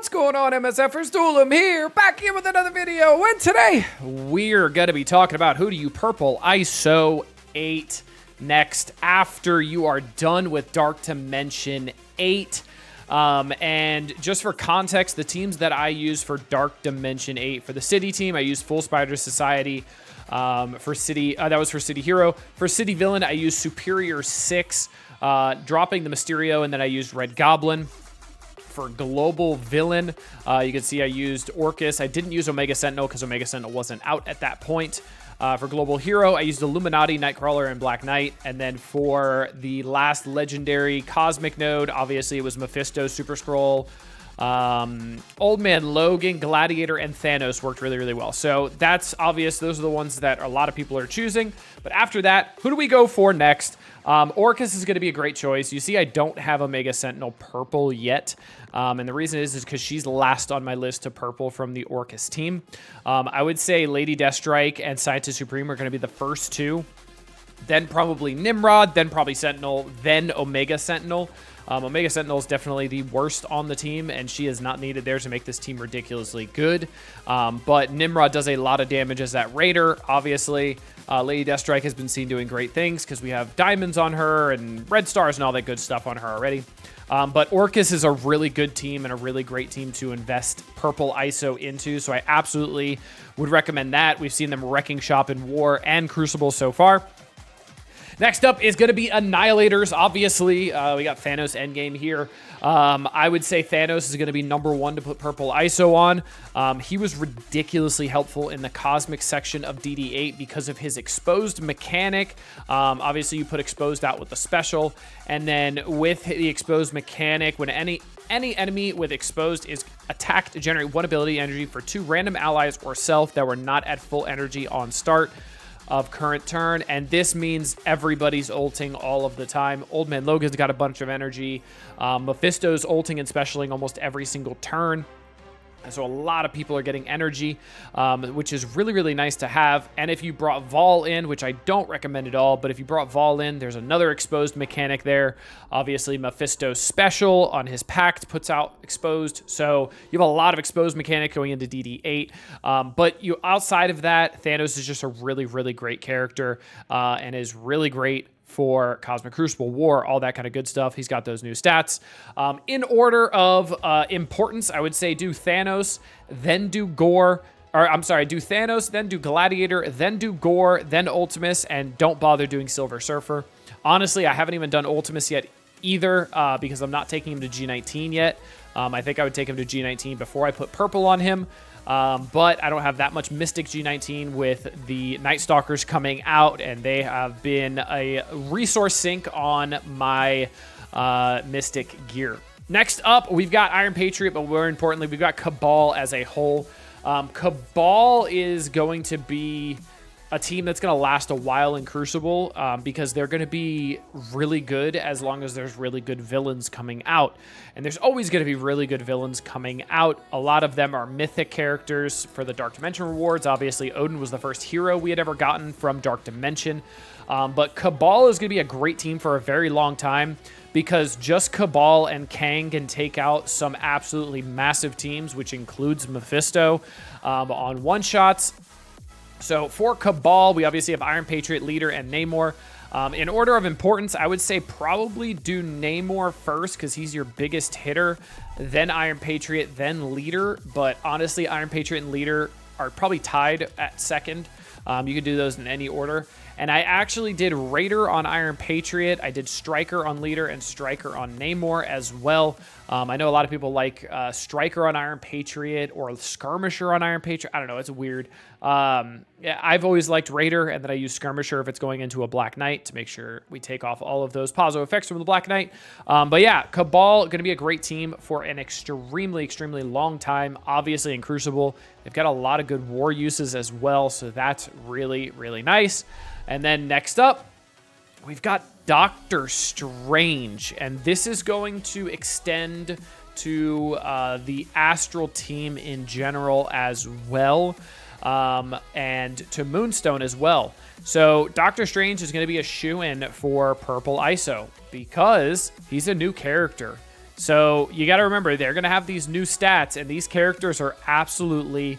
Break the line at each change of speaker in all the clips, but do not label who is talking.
What's going on, MSFers? Duelim here, back here with another video, and today we're going to be talking about who do you purple ISO 8 next after you are done with Dark Dimension 8. And just for context, the teams that I use for Dark Dimension 8, for the City team, I use Full Spider Society. For City, that was for City Hero. For City Villain, I used Superior 6, dropping the Mysterio, and then I used Red Goblin. For Global Villain, you can see I used Orcus. I didn't use Omega Sentinel because Omega Sentinel wasn't out at that point. For Global Hero, I used Illuminati, Nightcrawler, and Black Knight. And then for the last legendary Cosmic node, obviously it was Mephisto, Super Skrull, Old Man Logan, Gladiator, and Thanos worked really, really well. So that's obvious. Those are the ones that a lot of people are choosing. But after that, who do we go for next? Orcus is going to be a great choice. You see, I don't have Omega Sentinel purple yet. And the reason is because she's last on my list to purple from the Orcus team. I would say Lady Deathstrike and Scientist Supreme are going to be the first two. Then probably Nimrod, then probably Sentinel, then Omega Sentinel. Omega Sentinel is definitely the worst on the team, and she is not needed there to make this team ridiculously good. But Nimrod does a lot of damage as that Raider, obviously. Lady Deathstrike has been seen doing great things because we have diamonds on her and red stars and all that good stuff on her already. But Orcus is a really good team and a really great team to invest purple ISO into, so I absolutely would recommend that. We've seen them wrecking shop in War and Crucible so far. Next up is going to be Annihilators, obviously. We got Thanos Endgame here. I would say Thanos is going to be number one to put purple ISO on. He was ridiculously helpful in the Cosmic section of DD8 because of his exposed mechanic. Obviously, you put exposed out with the special. And then with the exposed mechanic, when any enemy with exposed is attacked to generate one ability energy for 2 random allies or self that were not at full energy on start of current turn, and this means everybody's ulting all of the time. Old Man Logan's got a bunch of energy. Mephisto's ulting and specialing almost every single turn. And so a lot of people are getting energy, which is really, really nice to have. And if you brought Vol in, which I don't recommend at all, but if you brought Vol in, there's another exposed mechanic there. Obviously, Mephisto's special on his pact puts out exposed. So you have a lot of exposed mechanic going into DD8. But outside of that, Thanos is just a really, really great character and is really great for Cosmic Crucible, War, all that kind of good stuff. He's got those new stats. In order of importance, I would say do Thanos, then do Gore. Or I'm sorry, do Thanos, then do Gladiator, then do Gore, then Ultimus, and don't bother doing Silver Surfer. Honestly, I haven't even done Ultimus yet either because I'm not taking him to G19 yet. I think I would take him to G19 before I put purple on him. But I don't have that much Mystic G19 with the Night Stalkers coming out, and they have been a resource sink on my Mystic gear. Next up, we've got Iron Patriot, but more importantly, we've got Cabal as a whole. Cabal is going to be a team that's going to last a while in Crucible because they're going to be really good as long as there's really good villains coming out. And there's always going to be really good villains coming out. A lot of them are mythic characters for the Dark Dimension rewards. Obviously, Odin was the first hero we had ever gotten from Dark Dimension. But Cabal is going to be a great team for a very long time because just Cabal and Kang can take out some absolutely massive teams, which includes Mephisto on one-shots. So for Cabal, we obviously have Iron Patriot, Leader, and Namor. In order of importance, I would say probably do Namor first because he's your biggest hitter, then Iron Patriot, then Leader. But honestly, Iron Patriot and Leader are probably tied at second. You could do those in any order. And I actually did Raider on Iron Patriot. I did Striker on Leader and Striker on Namor as well. I know a lot of people like Striker on Iron Patriot or Skirmisher on Iron Patriot. I don't know. It's weird. Yeah, I've always liked Raider, and then I use Skirmisher if it's going into a Black Knight to make sure we take off all of those positive effects from the Black Knight. But yeah, Cabal going to be a great team for an extremely, extremely long time. Obviously in Crucible, they've got a lot of good war uses as well, so that's really, really nice. And then next up, we've got Doctor Strange, and this is going to extend to the Astral team in general as well, and to Moonstone as well. So Doctor Strange is going to be a shoo-in for purple ISO because he's a new character. So you got to remember, they're going to have these new stats, and these characters are absolutely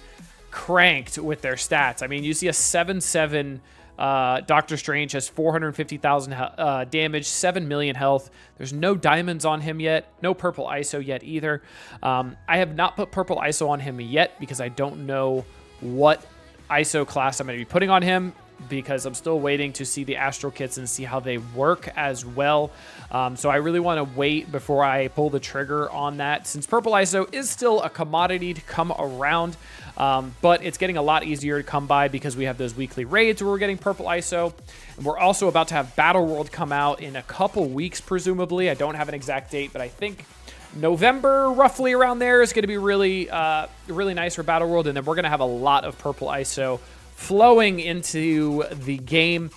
cranked with their stats. I mean, you see a 7/7 Doctor Strange has 450,000 damage, 7 million health. There's no diamonds on him yet, no purple ISO yet either. I have not put purple ISO on him yet because I don't know what ISO class I'm going to be putting on him, because I'm still waiting to see the Astral Kits and see how they work as well. So I really want to wait before I pull the trigger on that, since purple ISO is still a commodity to come around, but it's getting a lot easier to come by because we have those weekly raids where we're getting purple ISO. And we're also about to have Battle World come out in a couple weeks, presumably. I don't have an exact date, but I think November, roughly around there, is going to be really nice for Battle World, and then we're going to have a lot of purple ISO flowing into the game.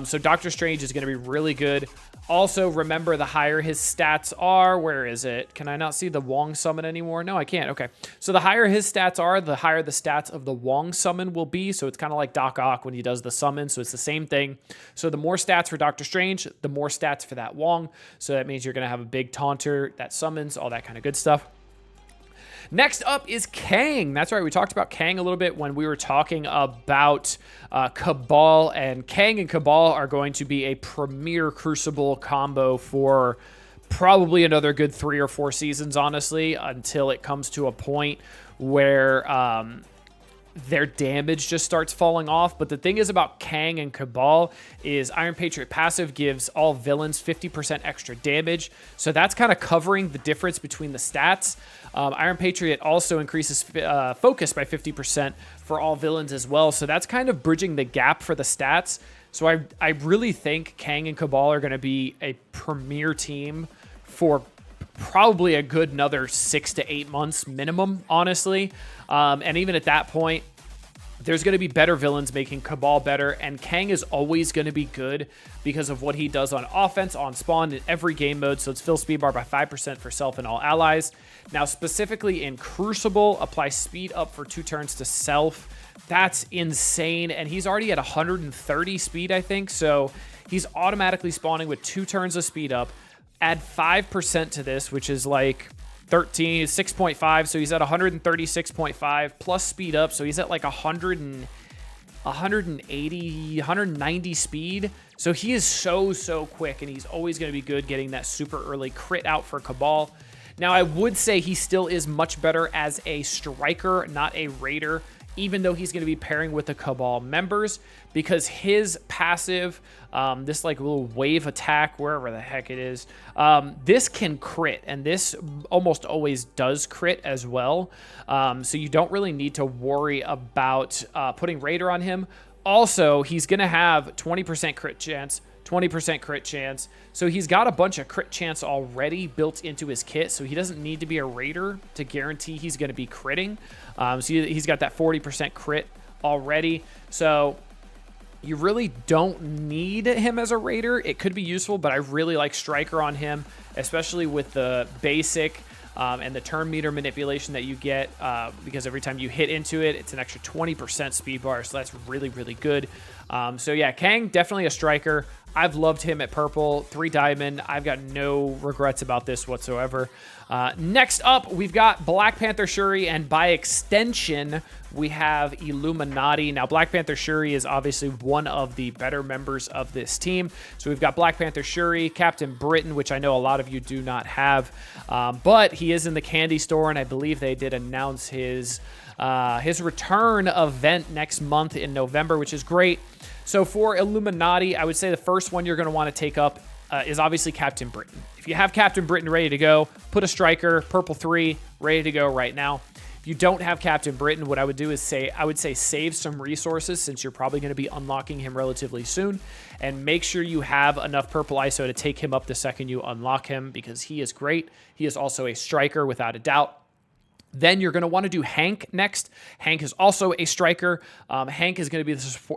So Doctor Strange is going to be really good. Also, remember, the higher his stats are, where is it? Can I not see the Wong summon anymore? No, I can't. Okay. So the higher his stats are, the higher the stats of the Wong summon will be. So it's kind of like Doc Ock when he does the summon. So it's the same thing. So the more stats for Doctor Strange, the more stats for that Wong. So that means you're going to have a big taunter that summons, all that kind of good stuff. Next up is Kang. That's right, we talked about Kang a little bit when we were talking about Cabal, and Kang and Cabal are going to be a premier Crucible combo for probably another good 3 or 4 seasons, honestly, until it comes to a point where their damage just starts falling off. But the thing is about Kang and Cabal is Iron Patriot passive gives all villains 50% extra damage. So that's kind of covering the difference between the stats. Iron Patriot also increases focus by 50% for all villains as well. So that's kind of bridging the gap for the stats. So I really think Kang and Cabal are going to be a premier team for probably a good another 6 to 8 months minimum, honestly. And even at that point, there's going to be better villains making Cabal better, and Kang is always going to be good because of what he does on offense, on spawn, in every game mode. So it's fill speed bar by 5% for self and all allies. Now, specifically in Crucible, apply speed up for 2 turns to self. That's insane, and he's already at 130 speed, I think. So he's automatically spawning with 2 turns of speed up. Add 5% to this, which is like 6.5, so he's at 136.5 plus speed up, so he's at like 180, 190 speed. So he is so quick, and he's always going to be good getting that super early crit out for Cabal. Now, I would say he still is much better as a striker, not a raider, even though he's going to be pairing with the Cabal members, because his passive, this like little wave attack, wherever the heck it is, this can crit, and this almost always does crit as well. So you don't really need to worry about putting Raider on him. Also, he's going to have 20% crit chance, 20% crit chance. So he's got a bunch of crit chance already built into his kit, so he doesn't need to be a Raider to guarantee he's going to be critting. So he's got that 40% crit already. So you really don't need him as a Raider. It could be useful, but I really like Striker on him, especially with the basic and the turn meter manipulation that you get, because every time you hit into it, it's an extra 20% speed bar, so that's really good. So yeah, Kang, definitely a Striker. I've loved him at purple, 3 diamond. I've got no regrets about this whatsoever. Next up, we've got Black Panther Shuri, and by extension, we have Illuminati. Now, Black Panther Shuri is obviously one of the better members of this team. So we've got Black Panther Shuri, Captain Britain, which I know a lot of you do not have, but he is in the candy store, and I believe they did announce his return event next month in November, which is great. So for Illuminati, I would say the first one you're going to want to take up is obviously Captain Britain. If you have Captain Britain ready to go, put a Striker, purple 3, ready to go right now. If you don't have Captain Britain, what I would do is save some resources, since you're probably going to be unlocking him relatively soon, and make sure you have enough purple ISO to take him up the second you unlock him, because he is great. He is also a Striker without a doubt. Then you're going to want to do Hank next. Hank is also a Striker. Hank is going to be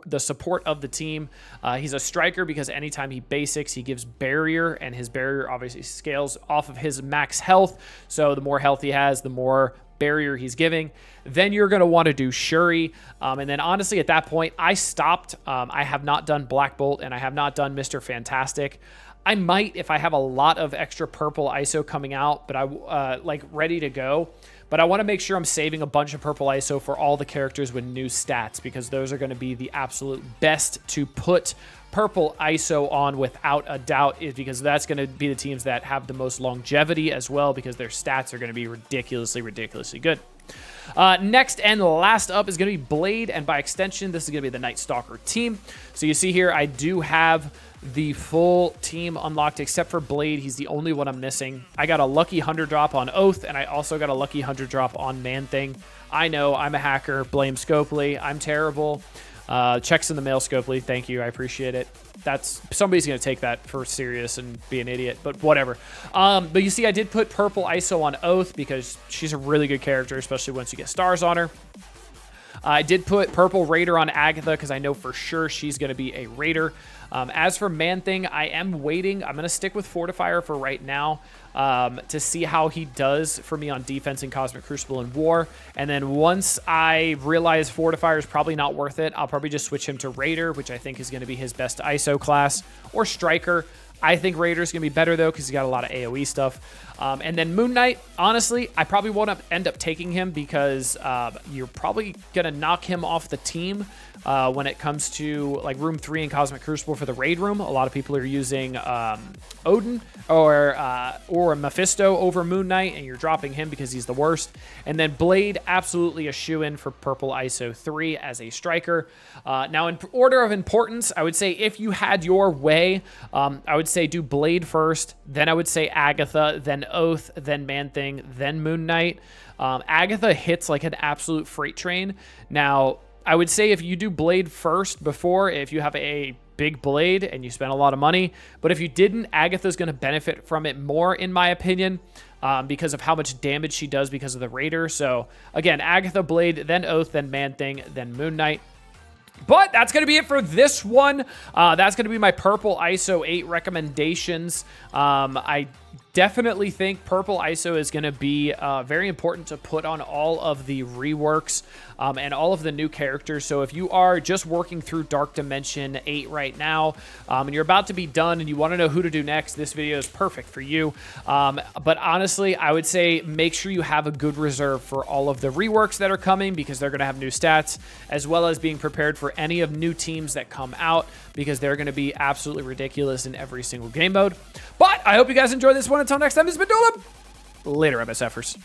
the support of the team. He's a Striker because anytime he basics, he gives barrier, and his barrier obviously scales off of his max health. So the more health he has, the more barrier he's giving. Then you're going to want to do Shuri. And then honestly, at that point, I stopped. I have not done Black Bolt, and I have not done Mr. Fantastic. I might if I have a lot of extra purple ISO coming out, but I like ready to go. But I want to make sure I'm saving a bunch of purple ISO for all the characters with new stats, because those are going to be the absolute best to put purple ISO on without a doubt, is because that's going to be the teams that have the most longevity as well, because their stats are going to be ridiculously good. Next and last up is going to be Blade, and by extension, this is going to be the Night Stalker team. So you see here, I do have the full team unlocked except for Blade. He's the only one I'm missing. I got a lucky 100 drop on Oath, and I also got a lucky 100 drop on Man-Thing. I know, I'm a hacker. Blame Scopely. I'm terrible. Checks in the mail, Scopely. Thank you. I appreciate it. Somebody's going to take that for serious and be an idiot, but whatever. But you see, I did put purple ISO on Oath because she's a really good character, especially once you get stars on her. I did put purple Raider on Agatha because I know for sure she's going to be a Raider. As for Man-Thing, I am waiting. I'm going to stick with Fortifier for right now to see how he does for me on defense in Cosmic Crucible and War. And then once I realize Fortifier is probably not worth it, I'll probably just switch him to Raider, which I think is going to be his best ISO class, or Striker. I think Raider's going to be better, though, because he's got a lot of AoE stuff. And then Moon Knight, honestly, I probably won't end up taking him because you're probably going to knock him off the team when it comes to like Room 3 in Cosmic Crucible for the raid room. A lot of people are using Odin or Mephisto over Moon Knight, and you're dropping him because he's the worst. And then Blade, absolutely a shoo-in for purple ISO 3 as a striker. Now, in order of importance, I would say if you had your way, I would say do Blade first, then I would say Agatha, then Oath, then Man-Thing, then Moon Knight. Agatha hits like an absolute freight train. Now, I would say if you do Blade first before, if you have a big Blade and you spend a lot of money, but if you didn't, Agatha's going to benefit from it more, in my opinion, because of how much damage she does because of the Raider. So, again, Agatha, Blade, then Oath, then Man-Thing, then Moon Knight. But that's going to be it for this one. That's going to be my purple ISO 8 recommendations. I definitely think purple ISO is going to be very important to put on all of the reworks and all of the new characters. So if you are just working through Dark Dimension 8 right now and you're about to be done and you want to know who to do next, this video is perfect for you. But honestly, I would say make sure you have a good reserve for all of the reworks that are coming, because they're going to have new stats, as well as being prepared for any of new teams that come out, because they're going to be absolutely ridiculous in every single game mode. But I hope you guys enjoyed this one. Until next time, this has been Doolin. Later, MSFers.